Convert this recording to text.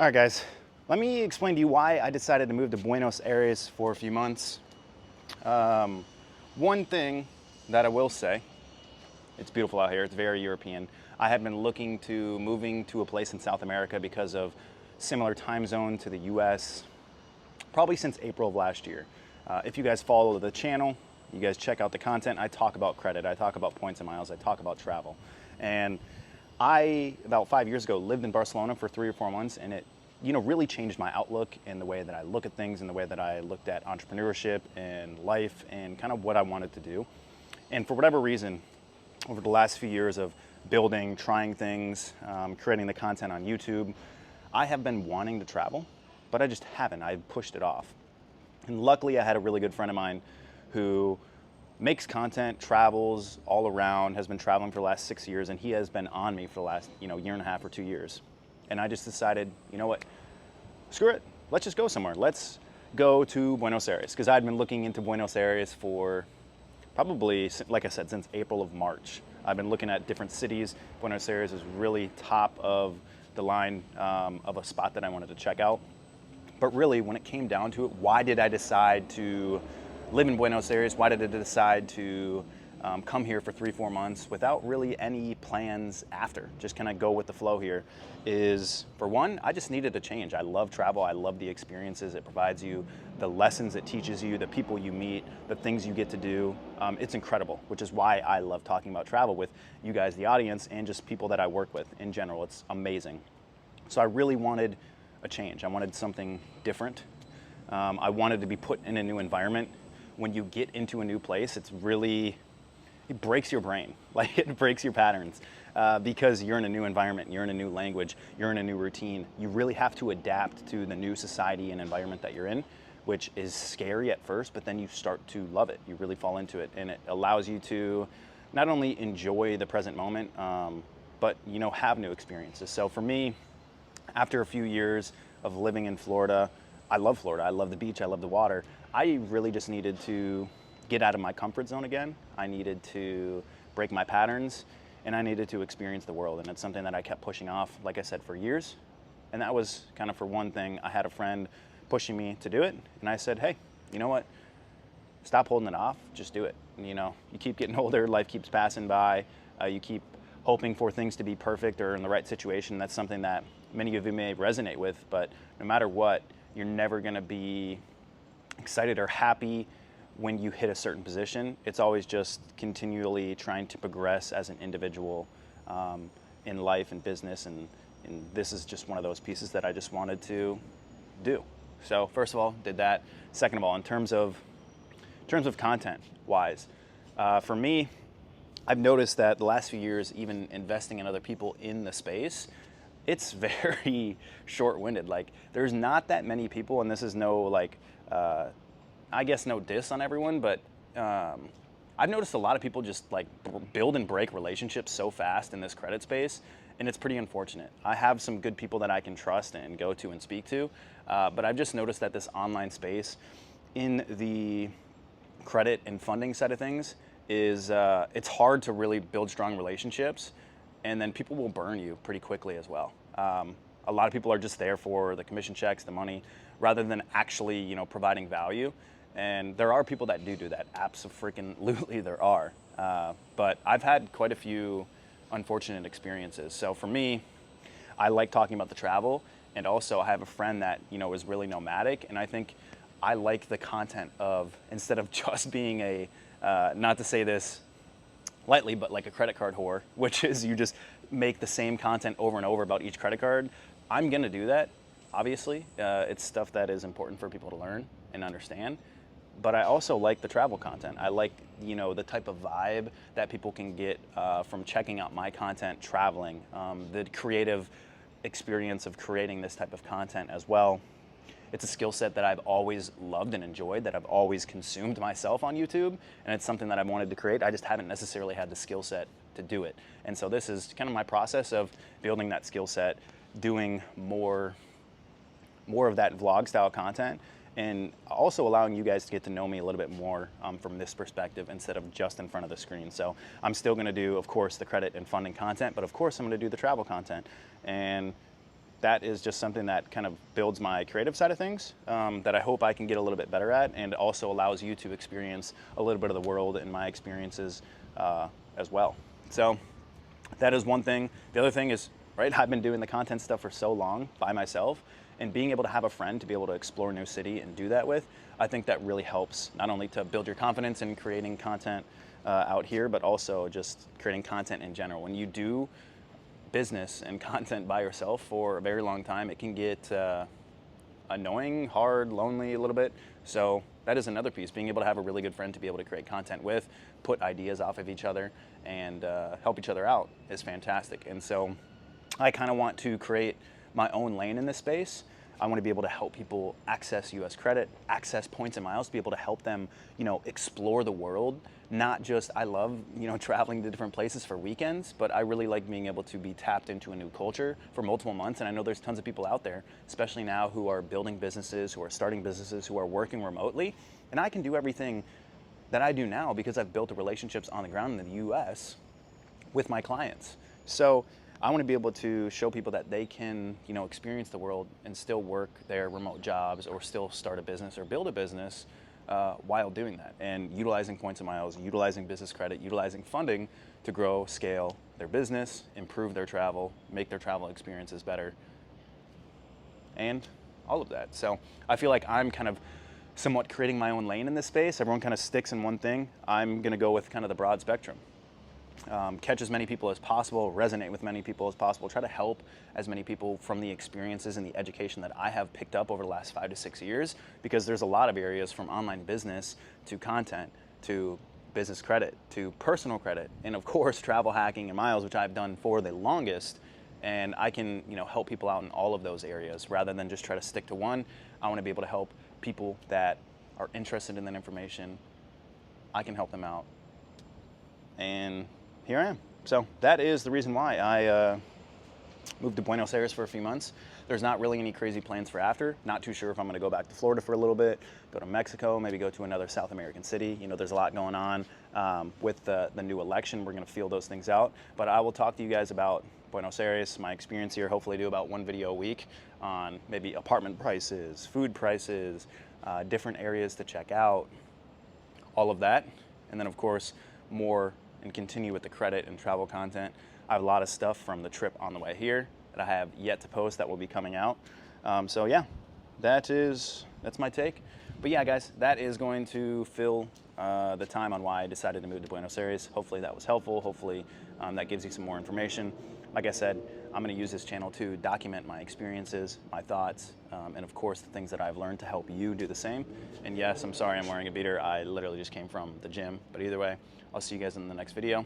All right, guys, let me explain to you why I decided to move to Buenos Aires for a few months. One thing that I will say, it's beautiful out here, it's very European. I had been looking to moving to a place in South America because of similar time zone to the US, probably since April of last year. If you guys follow the channel, you guys check out the content, I talk about credit, I talk about points and miles, I talk about travel. And I, about 5 years ago, lived in Barcelona for 3 or 4 months, and it, really changed my outlook in the way that I look at things and the way that I looked at entrepreneurship and life and kind of what I wanted to do. And for whatever reason, over the last few years of building, trying things, creating the content on YouTube, I have been wanting to travel, but I just haven't. I've pushed it off. And luckily, I had a really good friend of mine who makes content, travels all around, has been traveling for the last 6 years, and he has been on me for the last year and a half or 2 years. And I just decided, you know what, screw it, let's just go somewhere. Let's go to Buenos Aires, because I'd been looking into Buenos Aires for probably, like I said, since April of March. I've been looking at different cities. Buenos Aires is really top of the line of a spot that I wanted to check out. But really, when it came down to it, why did I decide to live in Buenos Aires? Why did I decide to come here for 3-4 months without really any plans after? Just kind of go with the flow here. Is, for one, I just needed a change. I love travel. I love the experiences it provides you, the lessons it teaches you, the people you meet, the things you get to do. It's incredible, which is why I love talking about travel with you guys, the audience, and just people that I work with in general. It's amazing. So I really wanted a change. I wanted something different. I wanted to be put in a new environment. When you get into a new place, it breaks your brain. Like, it breaks your patterns because you're in a new environment, you're in a new language, you're in a new routine. You really have to adapt to the new society and environment that you're in, which is scary at first, but then you start to love it. You really fall into it, and it allows you to not only enjoy the present moment, but have new experiences. So for me, after a few years of living in Florida, I love Florida, I love the beach, I love the water. I really just needed to get out of my comfort zone again. I needed to break my patterns, and I needed to experience the world. And it's something that I kept pushing off, like I said, for years. And that was kind of for one thing. I had a friend pushing me to do it, and I said, hey, you know what? Stop holding it off, just do it. And, you keep getting older, life keeps passing by, you keep hoping for things to be perfect or in the right situation. That's something that many of you may resonate with, but no matter what, you're never gonna be excited or happy when you hit a certain position. It's always just continually trying to progress as an individual in life and business, and this is just one of those pieces that I just wanted to do. So first of all, did that. Second of all, in terms of content wise, for me, I've noticed that the last few years, even investing in other people in the space, it's very short-winded. Like, there's not that many people, and this is no I guess no diss on everyone, but I've noticed a lot of people just build and break relationships so fast in this credit space, and it's pretty unfortunate. I have some good people that I can trust and go to and speak to, but I've just noticed that this online space in the credit and funding side of things is it's hard to really build strong relationships, and then people will burn you pretty quickly as well. A lot of people are just there for the commission checks, the money, rather than actually providing value. And there are people that do that. Absolutely there are. But I've had quite a few unfortunate experiences. So for me, I like talking about the travel, and also I have a friend that is really nomadic, and I think I like the content of, instead of just being a, not to say this lightly, but like a credit card whore, which is you just make the same content over and over about each credit card. I'm gonna do that, obviously. It's stuff that is important for people to learn and understand. But I also like the travel content. I like the type of vibe that people can get from checking out my content, traveling, the creative experience of creating this type of content as well. It's a skill set that I've always loved and enjoyed, that I've always consumed myself on YouTube, and it's something that I've wanted to create. I just haven't necessarily had the skill set to do it. And so this is kind of my process of building that skill set, doing more of that vlog style content, and also allowing you guys to get to know me a little bit more from this perspective instead of just in front of the screen. So I'm still gonna do, of course, the credit and funding content, but of course I'm gonna do the travel content. And that is just something that kind of builds my creative side of things, that I hope I can get a little bit better at, and also allows you to experience a little bit of the world and my experiences as well. So that is one thing. The other thing is, right, I've been doing the content stuff for so long by myself, and being able to have a friend to be able to explore a new city and do that with, I think that really helps not only to build your confidence in creating content out here, but also just creating content in general. When you do business and content by yourself for a very long time, it can get annoying, hard, lonely a little bit. So that is another piece, being able to have a really good friend to be able to create content with, put ideas off of each other, and help each other out is fantastic. And so I kind of want to create my own lane in this space. I want to be able to help people access US credit, access points and miles, to be able to help them, explore the world. Not just, I love, traveling to different places for weekends, but I really like being able to be tapped into a new culture for multiple months. And I know there's tons of people out there, especially now, who are building businesses, who are starting businesses, who are working remotely. And I can do everything that I do now because I've built relationships on the ground in the US with my clients. So I want to be able to show people that they can, experience the world and still work their remote jobs, or still start a business or build a business while doing that, and utilizing points and miles, utilizing business credit, utilizing funding to grow, scale their business, improve their travel, make their travel experiences better, and all of that. So I feel like I'm kind of somewhat creating my own lane in this space. Everyone kind of sticks in one thing. I'm going to go with kind of the broad spectrum. Catch as many people as possible, resonate with many people as possible, try to help as many people from the experiences and the education that I have picked up over the last 5 to 6 years, because there's a lot of areas, from online business to content to business credit to personal credit, and of course travel hacking and miles, which I've done for the longest. And I can help people out in all of those areas rather than just try to stick to one. I want to be able to help people that are interested in that information. I can help them out, and here I am. So that is the reason why I moved to Buenos Aires for a few months. There's not really any crazy plans for after. Not too sure if I'm going to go back to Florida for a little bit, go to Mexico, maybe go to another South American city. There's a lot going on with the new election. We're going to feel those things out. But I will talk to you guys about Buenos Aires, my experience here. Hopefully do about one video a week on maybe apartment prices, food prices, different areas to check out, all of that. And then of course more, and continue with the credit and travel content. I have a lot of stuff from the trip on the way here that I have yet to post that will be coming out. So yeah, that's my take. But yeah, guys, that is going to fill the time on why I decided to move to Buenos Aires. Hopefully that was helpful. Hopefully that gives you some more information. Like I said, I'm going to use this channel to document my experiences, my thoughts, and of course the things that I've learned to help you do the same. And yes, I'm sorry I'm wearing a beater. I literally just came from the gym. But either way, I'll see you guys in the next video.